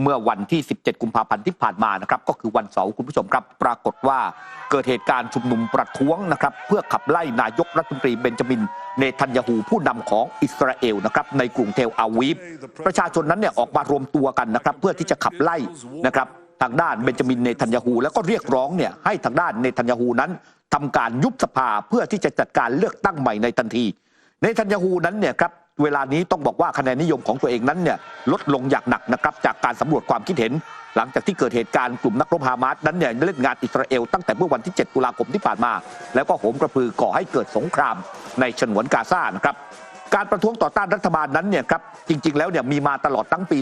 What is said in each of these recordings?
เมื่อวันที่17กุมภาพันธ์ที่ผ่านมานะครับก็คือวันเสาร์คุณผู้ชมครับปรากฏว่าเกิดเหตุการณ์ชุมนุมประท้วงนะครับเพื่อขับไล่นายกรัฐมนตรีเบนจามินเนทันยาฮูผู้นำของอิสราเอลนะครับในกรุงเทลอาวีฟประชาชนนั้นเนี่ยออกมารวมตัวกันนะครับเพื่อที่จะขับไล่นะครับทางด้านเบนจามินเนทันยาฮูแล้วก็เรียกร้องเนี่ยให้ทางด้านเนทันยาฮูนั้นทำการยุบสภาเพื่อที่จะจัดการเลือกตั้งใหม่ในทันทีเนทันยาฮูนั้นเนี่ยครับเวลานี้ต้องบอกว่าคะแนนนิยมของตัวเองนั้นเนี่ยลดลงอย่างหนักนะครับจากการสำรวจความคิดเห็นหลังจากที่เกิดเหตุการณ์กลุ่มนักรบฮามาสนั้นเนี่ยเล่นงานอิสราเอลตั้งแต่เมื่อวันที่7ตุลาคมที่ผ่านมาแล้วก็โหมกระพือก่อให้เกิดสงครามในฉนวนกาซานะครับการประท้วงต่อต้านรัฐบาลนั้นเนี่ยครับจริงๆแล้วเนี่ยมีมาตลอดทั้งปี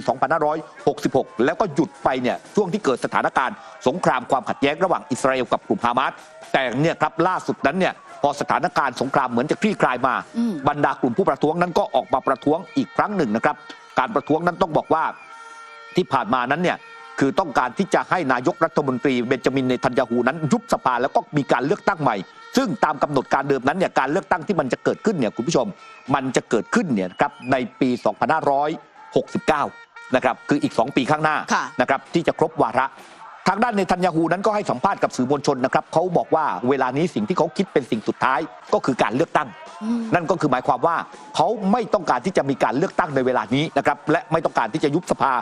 2566แล้วก็หยุดไปเนี่ยช่วงที่เกิดสถานการณ์สงครามความขัดแย้งระหว่างอิสราเอลกับกลุ่มฮามาสแต่เนี่ยครับล่าสุดนั้นเนี่ยพอสถานการณ์สงครามเหมือนจะคลี่คลายมาบรรดากลุ่มผู้ประท้วงนั้นก็ออกมาประท้วงอีกครั้งหนึ่งนะครับการประท้วงนั้นต้องบอกว่าที่ผ่านมานั้นเนี่ยคือต้องการที่จะให้นายกรัฐมนตรีเบนจามินเนทันยาฮูนั้นยุบสภาแล้วก็มีการเลือกตั้งใหม่ซึ่งตามกำหนดการเดิมนั้นเนี่ยการเลือกตั้งที่มันจะเกิดขึ้นเนี่ยคุณผู้ชมมันจะเกิดขึ้นเนี่ยครับในปี2569นะครับคืออีก2ปีข้างหน้านะครับที่จะครบวาระทางด้านเนทันยาฮูนั้นก็ให้สัมภาษณ์กับสื่อมวลชนนะครับเขาบอกว่าเวลานี้สิ่งที่เขาคิดเป็นสิ่งสุดท้ายก็คือการเลือกตั้งนั่นก็คือหมายความว่าเขาไม่ต้องการที่จะมีการเลือกตั้งในเวลานี้นะครับและไม่ต้องการที่จะยุบสภา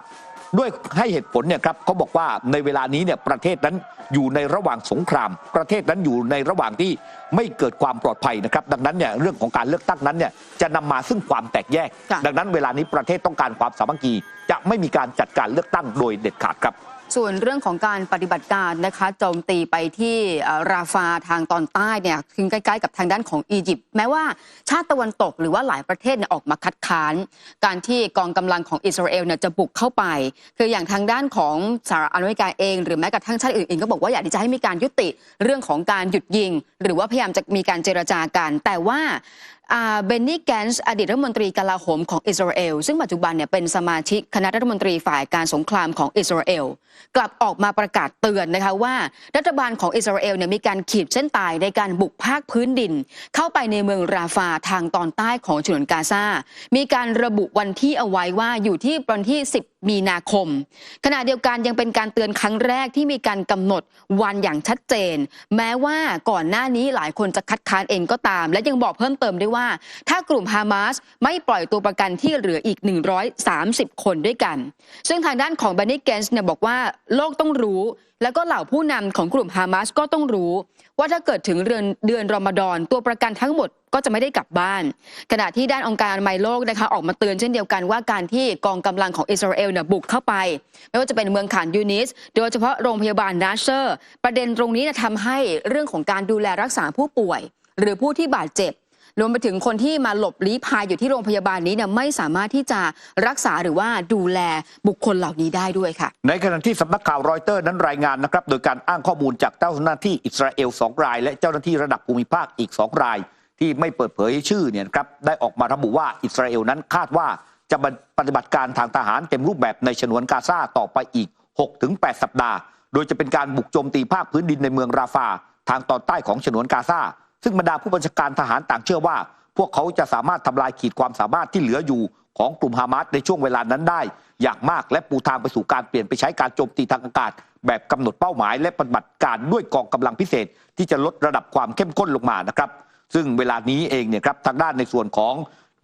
ด้วยให้เหตุผลเนี่ยครับเขาบอกว่าในเวลานี้เนี่ยประเทศนั้นอยู่ในระหว่างสงครามประเทศนั้นอยู่ในระหว่างที่ไม่เกิดความปลอดภัยนะครับดังนั้นเนี่ยเรื่องของการเลือกตั้งนั้นเนี่ยจะนำมาซึ่งความแตกแยกดังนั้นเวลานี้ประเทศต้องการความสามัคคีจะไม่มีการจัดการเลือกตั้งโดยเด็ดขาดครับส่วนเรื่องของการปฏิบัติการนะคะโจมตีไปที่ราฟาทางตอนใต้เนี่ยคือใกล้ๆกับทางด้านของอียิปต์แม้ว่าชาติตะวันตกหรือว่าหลายประเทศเนี่ยออกมาคัดค้านการที่กองกำลังของอิสราเอลเนี่ยจะบุกเข้าไปคืออย่างทางด้านของสหรัฐอเมริกาเองหรือแม้กระทั่งชาติอื่นๆก็บอกว่าอยากที่จะให้มีการยุติเรื่องของการหยุดยิงหรือว่าพยายามจะมีการเจรจากันแต่ว่าเบนนี่แกนส์อดีตรัฐมนตรีกลาโหมของอิสราเอลซึ่งปัจจุบันเนี่ยเป็นสมาชิกคณะรัฐมนตรีฝ่ายการสงครามของอิสราเอลกลับออกมาประกาศเตือนนะคะว่ารัฐบาลของอิสราเอลเนี่ยมีการขีดเส้นตายในการบุกภาคพื้นดินเข้าไปในเมืองราฟาทางตอนใต้ของฉนวนกาซามีการระบุวันที่เอาไว้ว่าอยู่ที่วันที่10มีนาคมขณะเดียวกันยังเป็นการเตือนครั้งแรกที่มีการกำหนดวันอย่างชัดเจนแม้ว่าก่อนหน้านี้หลายคนจะคัดค้านเองก็ตามและยังบอกเพิ่มเติมด้วยว่าถ้ากลุ่มฮามาสไม่ปล่อยตัวประกันที่เหลืออีก130คนด้วยกันซึ่งทางด้านของเบนนี่แกนส์เนี่ยบอกว่าโลกต้องรู้แล้วก็เหล่าผู้นำของกลุ่มฮามาสก็ต้องรู้ว่าถ้าเกิดถึงเดือนรอมฎอนตัวประกันทั้งหมดก็จะไม่ได้กลับบ้านขณะที่ด้านองค์การอนามัยโลกนะคะออกมาเตือนเช่นเดียวกันว่าการที่กองกำลังของอิสราเอลเนี่ยบุกเข้าไปไม่ว่าจะเป็นเมืองข่านยูนิสโดยเฉพาะโรงพยาบาลนาเซอร์ประเด็นตรงนี้ทำให้เรื่องของการดูแลรักษาผู้ป่วยหรือผู้ที่บาดเจ็บรวมไปถึงคนที่มาหลบลี้ภัยอยู่ที่โรงพยาบาลนี้เนี่ยไม่สามารถที่จะรักษาหรือว่าดูแลบุคคลเหล่านี้ได้ด้วยค่ะในขณะที่สำนักข่าวรอยเตอร์นั้นรายงานนะครับโดยการอ้างข้อมูลจากเจ้าหน้าที่อิสราเอล2รายและเจ้าหน้าที่ระดับภูมิภาคอีก2รายที่ไม่เปิดเผยชื่อเนี่ยครับได้ออกมาระบุว่าอิสราเอลนั้นคาดว่าจะปฏิบัติการทางทหารเต็มรูปแบบในฉนวนกาซาต่อไปอีก 6-8 สัปดาห์โดยจะเป็นการบุกโจมตีภาคพื้นดินในเมืองราฟาทางตอนใต้ของฉนวนกาซาซึ่งบรรดาผู้บัญชาการทหารต่างเชื่อว่าพวกเขาจะสามารถทำลายขีดความสามารถที่เหลืออยู่ของกลุ่มฮามาสในช่วงเวลานั้นได้อย่างมากและปูทางไปสู่การเปลี่ยนไปใช้การโจมตีทางอากาศแบบกำหนดเป้าหมายและปฏิบัติการด้วยกองกำลังพิเศษที่จะลดระดับความเข้มข้นลงมานะครับซึ่งเวลานี้เองเนี่ยครับทางด้านในส่วนของ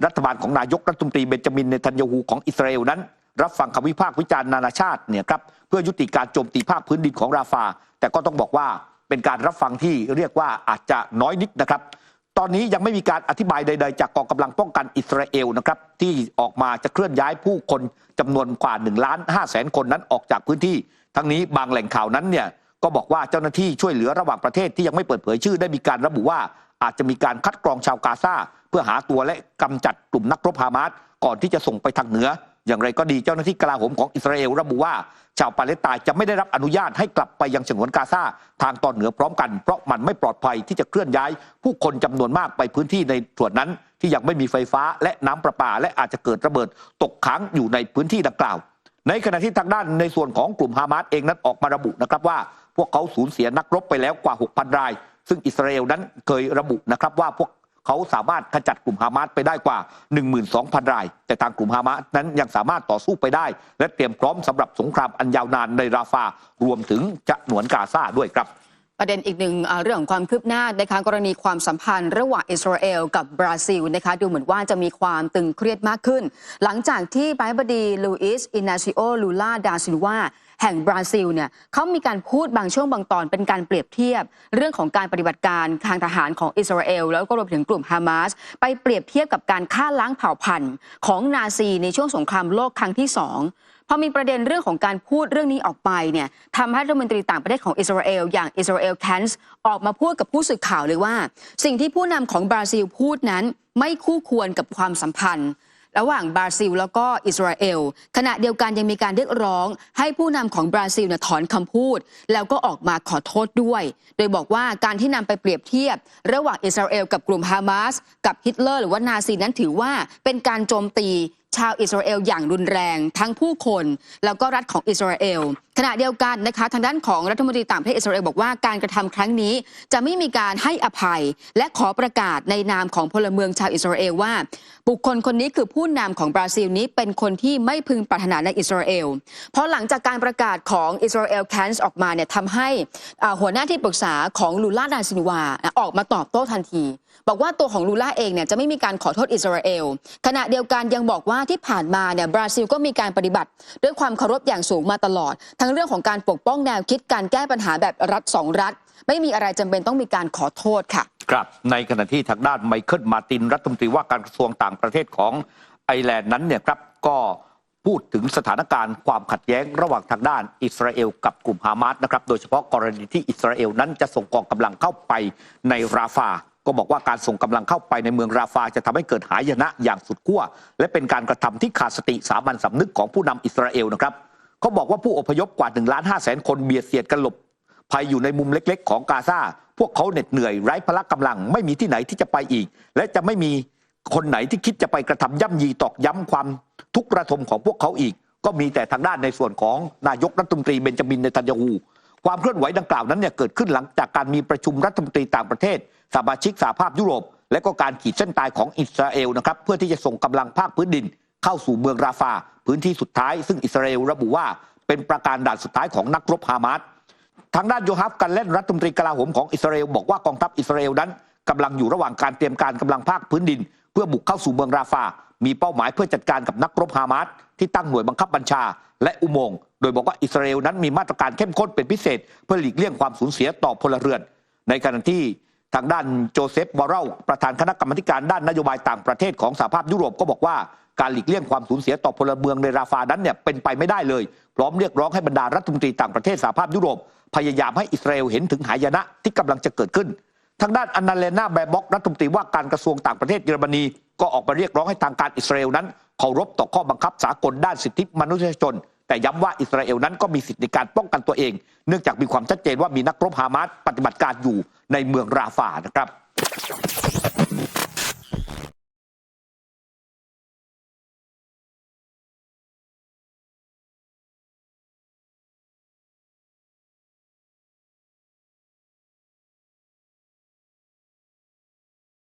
รัฐบาลของนายกรัฐมนตรีเบนจามินเนทันยาฮูของอิสราเอลนั้นรับฟังคำวิพากษ์วิจารณ์นานาชาติเนี่ยครับเพื่อยุติการโจมตีภาคพื้นดินของราฟาแต่ก็ต้องบอกว่าเป็นการรับฟังที่เรียกว่าอาจจะน้อยนิดนะครับตอนนี้ยังไม่มีการอธิบายใดๆจากกองกำลังป้องกันอิสราเอลนะครับที่ออกมาจะเคลื่อนย้ายผู้คนจำนวนกว่า1,500,000 คนนั้นออกจากพื้นที่ทั้งนี้บางแหล่งข่าวนั้นเนี่ยก็บอกว่าเจ้าหน้าที่ช่วยเหลือระหว่างประเทศที่ยังไม่เปิดเผยชื่อได้มีการระบุว่าอาจจะมีการคัดกรองชาวกาซาเพื่อหาตัวและกำจัดกลุ่มนักรบฮามาสก่อนที่จะส่งไปทางเหนืออย่างไรก็ดีเจ้าหน้าที่กลาโหมของอิสราเอลระบุว่าชาวปาเลสไตน์จะไม่ได้รับอนุญาตให้กลับไปยังฉนวนกาซาทางตอนเหนือพร้อมกันเพราะมันไม่ปลอดภัยที่จะเคลื่อนย้ายผู้คนจำนวนมากไปพื้นที่ในส่วนนั้นที่ยังไม่มีไฟฟ้าและน้ำประปาและอาจจะเกิดระเบิดตกค้างอยู่ในพื้นที่ดังกล่าวในขณะที่ทางด้านในส่วนของกลุ่มฮามาสเองนั้นออกมาระบุนะครับว่าพวกเขาสูญเสียนักรบไปแล้วกว่า 6,000 รายซึ่งอิสราเอลนั้นเคยระบุนะครับว่าพวก เขาสามารถขจัดกลุ่มฮามาสไปได้กว่า 12,000 รายแต่ทางกลุ่มฮามาสนั้นยังสามารถต่อสู้ไปได้และเตรียมพร้อมสำหรับสงครามอันยาวนานในราฟารวมถึงฉนวนกาซาด้วยครับประเด็นอีกหนึ่งเรื่องของความคืบหน้านะคะกรณีความสัมพันธ์ระหว่างอิสราเอลกับบราซิลนะคะดูเหมือนว่าจะมีความตึงเครียดมากขึ้นหลังจากที่ประธานาธิบดีลูอิสอินาซิโอลูลาดาซิลวาแห่งบราซิลเนี่ยเขามีการพูดบางช่วงบางตอนเป็นการเปรียบเทียบเรื่องของการปฏิบัติการทางทหารของอิสราเอลแล้วก็รวมถึงกลุ่มฮามาสไปเปรียบเทียบกับการฆ่าล้างเผ่าพันธุ์ของนาซีในช่วงสงครามโลกครั้งที่2พอมีประเด็นเรื่องของการพูดเรื่องนี้ออกไปเนี่ยทำให้รัฐมนตรีต่างประเทศของอิสราเอลอย่างอิสราเอลแคนส์ออกมาพูดกับผู้สื่อข่าวเลยว่าสิ่งที่ผู้นำของบราซิลพูดนั้นไม่คู่ควรกับความสัมพันธ์ระหว่างบราซิลแล้วก็อิสราเอลขณะเดียวกันยังมีการเรียกร้องให้ผู้นำของบราซิลถอนคำพูดแล้วก็ออกมาขอโทษด้วยโดยบอกว่าการที่นำไปเปรียบเทียบระหว่างอิสราเอลกับกลุ่มฮามาสกับฮิตเลอร์หรือว่านาซีนั้นถือว่าเป็นการโจมตีชาวอิสราเอลอย่างรุนแรงทั้งผู้คนแล้วก็รัฐของอิสราเอลขณะเดียวกันนะคะทางด้านของรัฐมนตรีต่างประเทศอิสราเอลบอกว่าการกระทำครั้งนี้จะไม่มีการให้อภัยและขอประกาศในนามของพลเมืองชาวอิสราเอลว่าบุคคลคนนี้คือผู้นำของบราซิลนี้เป็นคนที่ไม่พึงปรารถนาในอิสราเอลเพราะหลังจากการประกาศของอิสราเอลแคนส์ออกมาเนี่ยทำให้หัวหน้าที่ปรึกษาของลูล่าดาซิลวาออกมาตอบโต้ทันทีบอกว่าตัวของลูล่าเองเนี่ยจะไม่มีการขอโทษอิสราเอลขณะเดียวกันยังบอกว่าที่ผ่านมาเนี่ยบราซิลก็มีการปฏิบัติด้วยความเคารพอย่างสูงมาตลอดทั้งเรื่องของการปกป้องแนวคิดการแก้ปัญหาแบบรัฐ2 รัฐไม่มีอะไรจำเป็นต้องมีการขอโทษค่ะครับในขณะที่ทางด้านไมเคิลมาร์ตินรัฐมนตรีว่าการกระทรวงต่างประเทศของไอร์แลนด์นั้นเนี่ยครับก็พูดถึงสถานการณ์ความขัดแย้งระหว่างทางด้านอิสราเอลกับกลุ่มฮามาสนะครับโดยเฉพาะกรณีที่อิสราเอลนั้นจะส่งกองกำลังเข้าไปในราฟาก็บอกว่าการส่งกำลังเข้าไปในเมืองราฟาจะทำให้เกิดหายนะอย่างสุดขั้วและเป็นการกระทำที่ขาดสติสามัญสำนึกของผู้นำอิสราเอลนะครับเขาบอกว่าผู้อพยพกว่า 1,500,000 คนเบียดเสียดกันหลบภัยอยู่ในมุมเล็กๆของกาซาพวกเขาเหน็ดเหนื่อยไร้พละกำลังไม่มีที่ไหนที่จะไปอีกและจะไม่มีคนไหนที่คิดจะไปกระทำย่ำยีตอกย้ำความทุกข์ระทมของพวกเขาอีกก็มีแต่ทางด้านในส่วนของนายกรัฐมนตรีเบนจามินเนทันยาฮูความเคลื่อนไหวดังกล่าวนั้นเนี่ยเกิดขึ้นหลังจากการมีประชุมรัฐมนตรีต่างประเทศสมาชิกสหภาพยุโรปและก็การขีดเส้นตายของอิสราเอลนะครับเพื่อที่จะส่งกำลังภาคพื้นดินเข้าสู่เมืองราฟาพื้นที่สุดท้ายซึ่งอิสราเอลระบุว่าเป็นประการด่านสุดท้ายของนักรบฮามาสทางด้านโยฮัฟกันเล่นรัฐมนตรีกลาโหมของอิสราเอลบอกว่ากองทัพอิสราเอลนั้นกำลังอยู่ระหว่างการเตรียมการกำลังภาคพื้นดินเพื่อบุกเข้าสู่เมืองราฟามีเป้าหมายเพื่อจัดการกับนักรบฮามาสที่ตั้งหน่วยบังคับบัญชาและอุโมงค์โดยบอกว่าอิสราเอลนั้นมีมาตรการเข้มข้นเป็นพิเศษเพื่อหลีกเลี่ยงความสูญเสียต่อพลเรือนในขณะที่ทางด้านโจเซฟบอเรลประธานคณะกรรมาการด้านนโยบายต่างประเทศของสหภาพยุโรปก็บอกว่าการหลีกเลี่ยงความสูญเสียต่อพลเมืองในราฟานั้นเนี่ยเป็นไปไม่ได้เลยพร้อมเรียกร้องให้บรรดารัฐมนตรีต่างประเทศสหภาพยุโรปพยายามให้อิสราเอลเห็นถึงหายนะที่กำลังจะเกิดขึ้นทางด้านอันนาเลนาแบร์บ็อกรัฐมนตรีว่าการกระทรวงต่างประเทศเยอรมนีก็ออกมาเรียกร้องให้ทางการอิสราเอลนั้นเคารพต่อข้อบังคับสากลด้านสิทธิมนุษยชนแต่ย้ำว่าอิสราเอลนั้นก็มีสิทธิในการป้องกันตัวเองเนื่องจากมีความชัดเจนว่ามีนักรบฮามาสปฏิบัติการอยู่ในเมืองราฟานะครับ